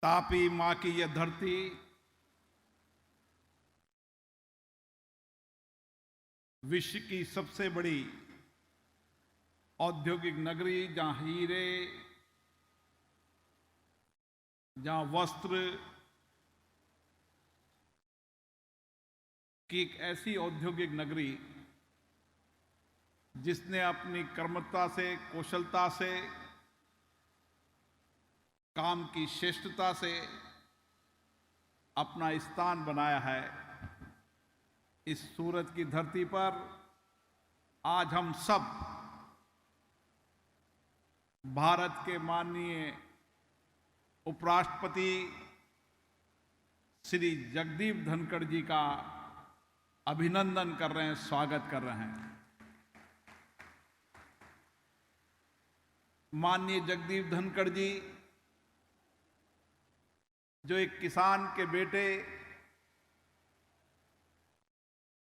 तापी माँ की यह धरती विश्व की सबसे बड़ी औद्योगिक नगरी, जहां हीरे, जहां वस्त्र की एक ऐसी औद्योगिक नगरी जिसने अपनी कर्मठता से, कौशलता से, काम की श्रेष्ठता से अपना स्थान बनाया है। इस सूरत की धरती पर आज हम सब भारत के माननीय उपराष्ट्रपति श्री जगदीप धनखड़ जी का अभिनंदन कर रहे हैं, स्वागत कर रहे हैं। माननीय जगदीप धनखड़ जी जो एक किसान के बेटे,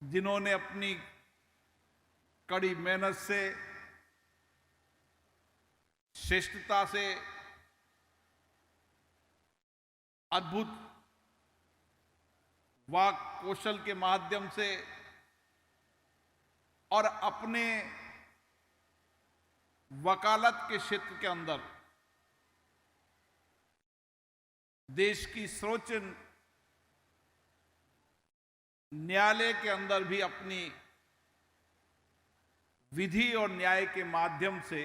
जिन्होंने अपनी कड़ी मेहनत से, श्रेष्ठता से, अद्भुत वाक कौशल के माध्यम से और अपने वकालत के क्षेत्र के अंदर देश की सर्वोच्च न्यायालय के अंदर भी अपनी विधि और न्याय के माध्यम से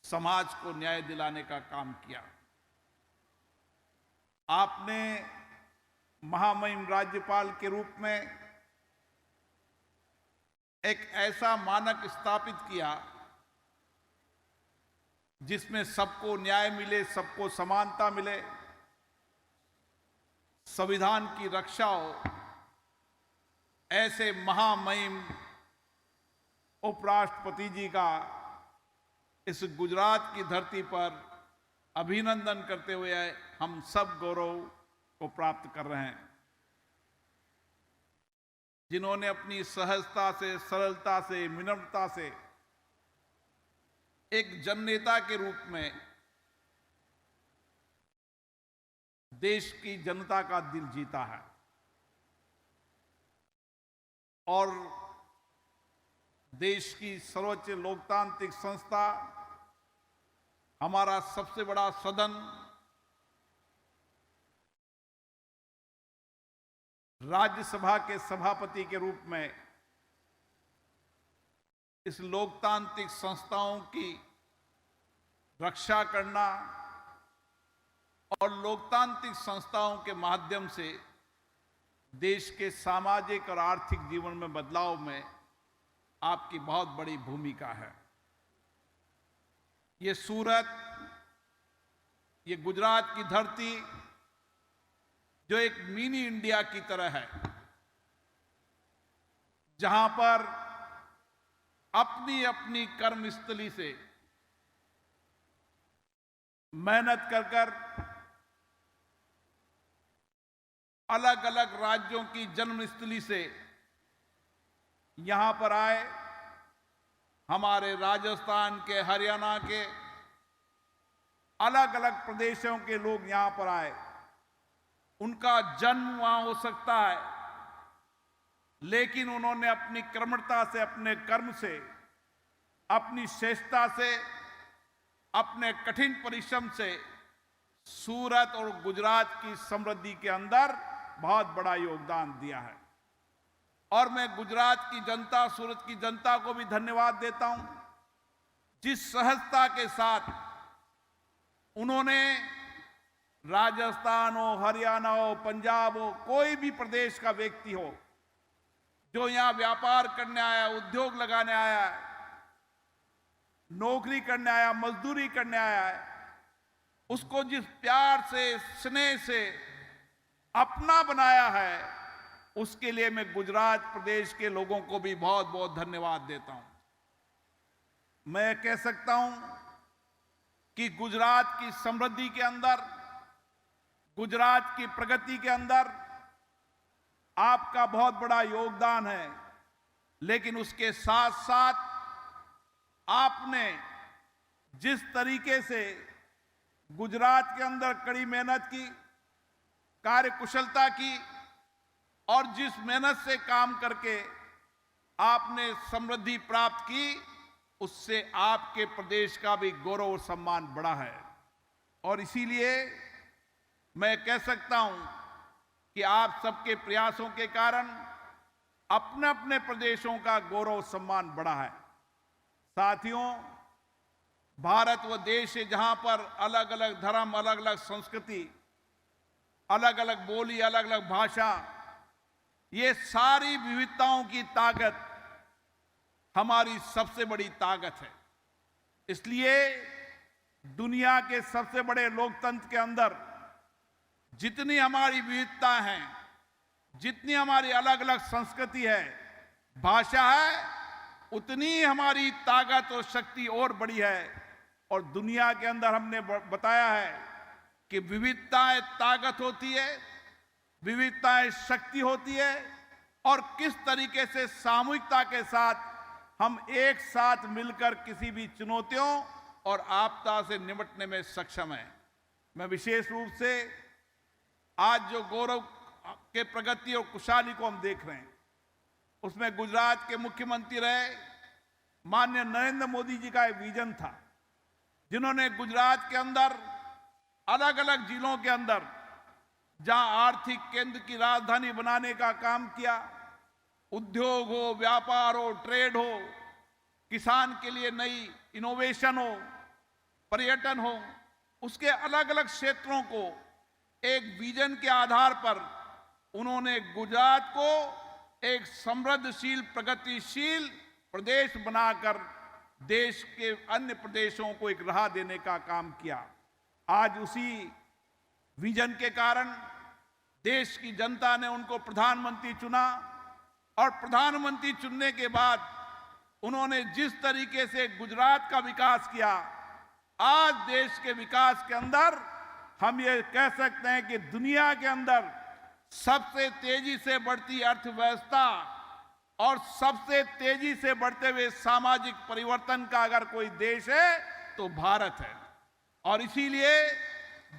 समाज को न्याय दिलाने का काम किया। आपने महामहिम राज्यपाल के रूप में एक ऐसा मानक स्थापित किया जिसमें सबको न्याय मिले, सबको समानता मिले, संविधान की रक्षा हो। ऐसे महामहिम उपराष्ट्रपति जी का इस गुजरात की धरती पर अभिनंदन करते हुए हम सब गौरव को प्राप्त कर रहे हैं। जिन्होंने अपनी सहजता से, सरलता से, विनम्रता से एक जननेता के रूप में देश की जनता का दिल जीता है और देश की सर्वोच्च लोकतांत्रिक संस्था, हमारा सबसे बड़ा सदन, राज्यसभा के सभापति के रूप में इस लोकतांत्रिक संस्थाओं की रक्षा करना और लोकतांत्रिक संस्थाओं के माध्यम से देश के सामाजिक और आर्थिक जीवन में बदलाव में आपकी बहुत बड़ी भूमिका है। ये सूरत, ये गुजरात की धरती जो एक मिनी इंडिया की तरह है, जहां पर अपनी अपनी कर्मस्थली से मेहनत कर कर अलग अलग राज्यों की जन्मस्थली से यहां पर आए। हमारे राजस्थान के, हरियाणा के, अलग अलग प्रदेशों के लोग यहां पर आए। उनका जन्म वहां हो सकता है, लेकिन उन्होंने अपनी कर्मठता से, अपने कर्म से, अपनी श्रेष्ठता से, अपने कठिन परिश्रम से सूरत और गुजरात की समृद्धि के अंदर बहुत बड़ा योगदान दिया है। और मैं गुजरात की जनता, सूरत की जनता को भी धन्यवाद देता हूं, जिस सहजता के साथ उन्होंने राजस्थान हो, हरियाणा हो, पंजाब हो, कोई भी प्रदेश का व्यक्ति हो जो यहां व्यापार करने आया, उद्योग लगाने आया है, नौकरी करने आया, मजदूरी करने आया है, उसको जिस प्यार से, स्नेह से अपना बनाया है, उसके लिए मैं गुजरात प्रदेश के लोगों को भी बहुत बहुत धन्यवाद देता हूं। मैं कह सकता हूं कि गुजरात की समृद्धि के अंदर, गुजरात की प्रगति के अंदर आपका बहुत बड़ा योगदान है, लेकिन उसके साथ साथ आपने जिस तरीके से गुजरात के अंदर कड़ी मेहनत की, कार्यकुशलता की और जिस मेहनत से काम करके आपने समृद्धि प्राप्त की, उससे आपके प्रदेश का भी गौरव और सम्मान बढ़ा है। और इसीलिए मैं कह सकता हूं कि आप सबके प्रयासों के कारण अपने अपने प्रदेशों का गौरव सम्मान बढ़ा है। साथियों, भारत वो देश है जहां पर अलग अलग धर्म, अलग अलग संस्कृति, अलग अलग बोली, अलग अलग भाषा, ये सारी विविधताओं की ताकत हमारी सबसे बड़ी ताकत है। इसलिए दुनिया के सबसे बड़े लोकतंत्र के अंदर जितनी हमारी विविधता है, जितनी हमारी अलग अलग संस्कृति है, भाषा है, उतनी हमारी ताकत और शक्ति और बड़ी है। और दुनिया के अंदर हमने बताया है कि विविधताएं ताकत होती है, विविधताएं शक्ति होती है, और किस तरीके से सामूहिकता के साथ हम एक साथ मिलकर किसी भी चुनौतियों और आपदा से निपटने में सक्षम हैं। मैं विशेष रूप से आज जो गौरव के प्रगति और खुशहाली को हम देख रहे हैं, उसमें गुजरात के मुख्यमंत्री रहे माननीय नरेंद्र मोदी जी का एक विजन था, जिन्होंने गुजरात के अंदर अलग अलग जिलों के अंदर जहां आर्थिक केंद्र की राजधानी बनाने का काम किया, उद्योग हो, व्यापार हो, ट्रेड हो, किसान के लिए नई इनोवेशन हो, पर्यटन हो, उसके अलग अलग क्षेत्रों को एक विजन के आधार पर उन्होंने गुजरात को एक समृद्धशील, प्रगतिशील प्रदेश बनाकर देश के अन्य प्रदेशों को एक राह देने का काम किया। आज उसी विजन के कारण देश की जनता ने उनको प्रधानमंत्री चुना, और प्रधानमंत्री चुनने के बाद उन्होंने जिस तरीके से गुजरात का विकास किया, आज देश के विकास के अंदर हम ये कह सकते हैं कि दुनिया के अंदर सबसे तेजी से बढ़ती अर्थव्यवस्था और सबसे तेजी से बढ़ते हुए सामाजिक परिवर्तन का अगर कोई देश है तो भारत है। और इसीलिए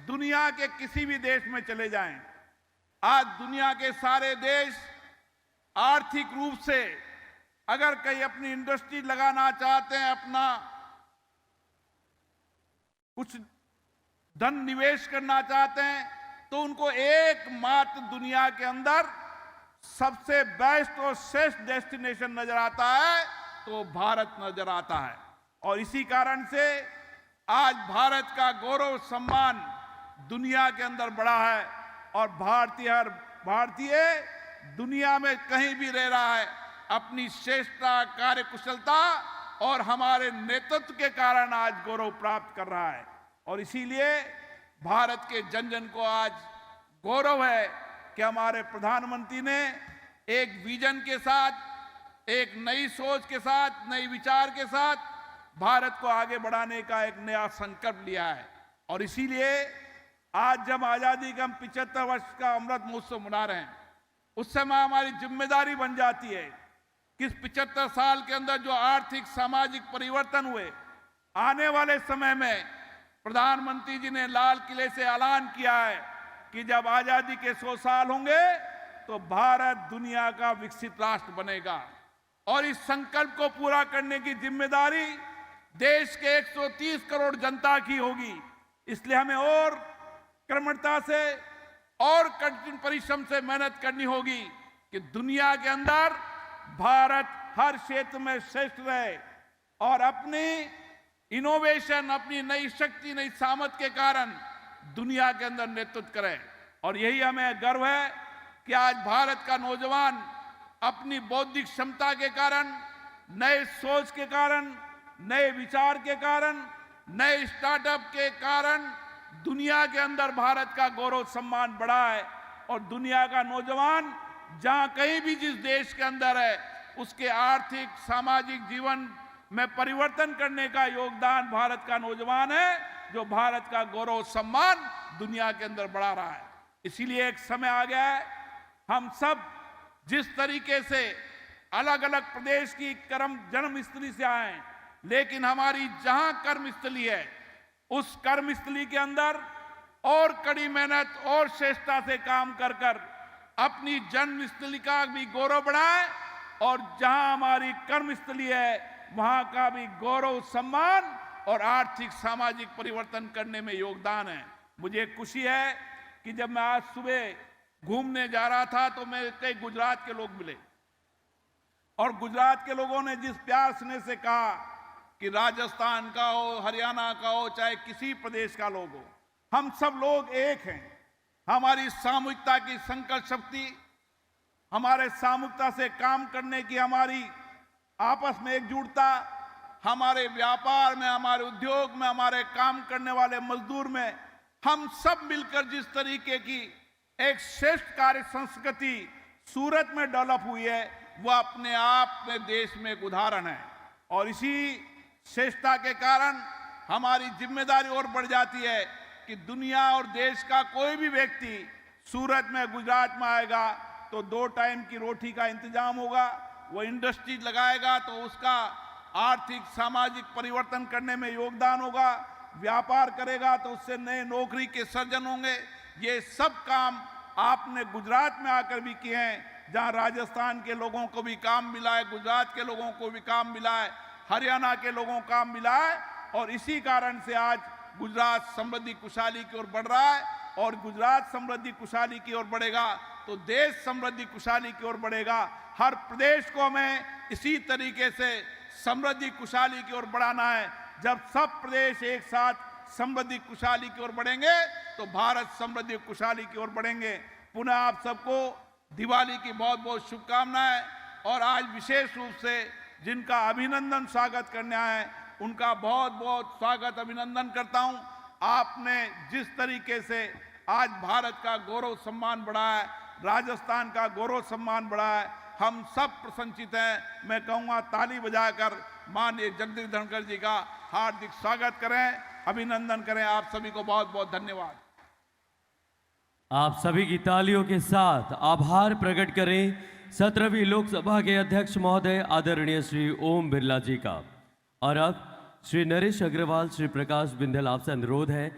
दुनिया के किसी भी देश में चले जाएं, आज दुनिया के सारे देश आर्थिक रूप से अगर कहीं अपनी इंडस्ट्री लगाना चाहते हैं, अपना कुछ धन निवेश करना चाहते हैं, तो उनको एकमात्र दुनिया के अंदर सबसे बेस्ट और श्रेष्ठ डेस्टिनेशन नजर आता है तो भारत नजर आता है। और इसी कारण से आज भारत का गौरव सम्मान दुनिया के अंदर बढ़ा है, और हर भारतीय दुनिया में कहीं भी रह रहा है अपनी श्रेष्ठता, कार्यकुशलता और हमारे नेतृत्व के कारण आज गौरव प्राप्त कर रहा है। और इसीलिए भारत के जन जन को आज गौरव है कि हमारे प्रधानमंत्री ने एक विजन के साथ, एक नई सोच के साथ, नई विचार के साथ भारत को आगे बढ़ाने का एक नया संकल्प लिया है। और इसीलिए आज जब आजादी का हम 75 वर्ष का अमृत महोत्सव मना रहे हैं, उस समय हमारी जिम्मेदारी बन जाती है कि इस 75 साल के अंदर जो आर्थिक सामाजिक परिवर्तन हुए, आने वाले समय में प्रधानमंत्री जी ने लाल किले से ऐलान किया है कि जब आजादी के 100 साल होंगे तो भारत दुनिया का विकसित राष्ट्र बनेगा। और इस संकल्प को पूरा करने की जिम्मेदारी देश के 130 करोड़ जनता की होगी। इसलिए हमें और कर्मठता से और कठिन परिश्रम से मेहनत करनी होगी कि दुनिया के अंदर भारत हर क्षेत्र में श्रेष्ठ रहे और अपनी इनोवेशन, अपनी नई शक्ति, नई सामर्थ्य के कारण दुनिया के अंदर नेतृत्व करे। और यही हमें गर्व है कि आज भारत का नौजवान अपनी बौद्धिक क्षमता के कारण, नए सोच के कारण, नए विचार के कारण, नए स्टार्टअप के कारण दुनिया के अंदर भारत का गौरव सम्मान बढ़ा है। और दुनिया का नौजवान जहां कहीं भी जिस देश के अंदर है, उसके आर्थिक सामाजिक जीवन में परिवर्तन करने का योगदान भारत का नौजवान है, जो भारत का गौरव सम्मान दुनिया के अंदर बढ़ा रहा है। इसीलिए एक समय आ गया है, हम सब जिस तरीके से अलग अलग प्रदेश की जन्मस्थली से आए, लेकिन हमारी जहां कर्मस्थली है उस कर्मस्थली के अंदर और कड़ी मेहनत और श्रेष्ठता से काम कर कर अपनी जन्मस्थली का भी गौरव बढ़ाए और जहां हमारी कर्मस्थली है वहां का भी गौरव, सम्मान और आर्थिक सामाजिक परिवर्तन करने में योगदान है। मुझे खुशी है कि जब मैं आज सुबह घूमने जा रहा था तो मैं कई गुजरात के लोग मिले और गुजरात के लोगों ने जिस प्यार स्नेह से कहा कि राजस्थान का हो, हरियाणा का हो, चाहे किसी प्रदेश का लोग हो, हम सब लोग एक हैं। हमारी सामूहिकता की संकल्प शक्ति, हमारे सामूहिकता से काम करने की हमारी आपस में एकजुटता, हमारे व्यापार में, हमारे उद्योग में, हमारे काम करने वाले मजदूर में, हम सब मिलकर जिस तरीके की एक श्रेष्ठ कार्य संस्कृति सूरत में डेवलप हुई है वह अपने आप में देश में एक उदाहरण है। और इसी श्रेष्ठता के कारण हमारी जिम्मेदारी और बढ़ जाती है कि दुनिया और देश का कोई भी व्यक्ति सूरत में, गुजरात में आएगा तो 2 टाइम की रोटी का इंतजाम होगा, वो इंडस्ट्री लगाएगा तो उसका आर्थिक सामाजिक परिवर्तन करने में योगदान होगा, व्यापार करेगा तो उससे नए नौकरी के सृजन होंगे। ये सब काम आपने गुजरात में आकर भी किए हैं, जहां राजस्थान के लोगों को भी काम मिला है, गुजरात के लोगों को भी काम मिला है, हरियाणा के लोगों को काम मिला है। और इसी कारण से आज गुजरात समृद्धि खुशहाली की ओर बढ़ रहा है और गुजरात समृद्धि खुशहाली की ओर बढ़ेगा तो देश समृद्धि खुशहाली की ओर बढ़ेगा। हर प्रदेश को हमें इसी तरीके से समृद्धि खुशहाली की ओर बढ़ाना है। जब सब प्रदेश एक साथ समृद्धि खुशहाली की ओर बढ़ेंगे तो भारत समृद्धि खुशहाली की ओर बढ़ेंगे। पुनः आप सबको दिवाली की बहुत बहुत शुभकामनाएं और आज विशेष रूप से जिनका अभिनंदन स्वागत करने आए हैं उनका बहुत बहुत स्वागत अभिनंदन करता हूं। आपने जिस तरीके से आज भारत का गौरव सम्मान बढ़ाया है, राजस्थान का गौरव सम्मान बढ़ाया है, हम सब प्रसन्नचित हैं। मैं कहूँगा ताली बजाकर माननीय जगदीश धनखड़ जी का हार्दिक स्वागत करें, अभिनंदन करें। आप सभी को बहुत बहुत धन्यवाद। आप सभी की तालियों के साथ आभार प्रकट करें 17वीं लोकसभा के अध्यक्ष महोदय आदरणीय श्री ओम बिरला जी का। और अब श्री नरेश अग्रवाल, श्री प्रकाश बिंदल, आपसे अनुरोध है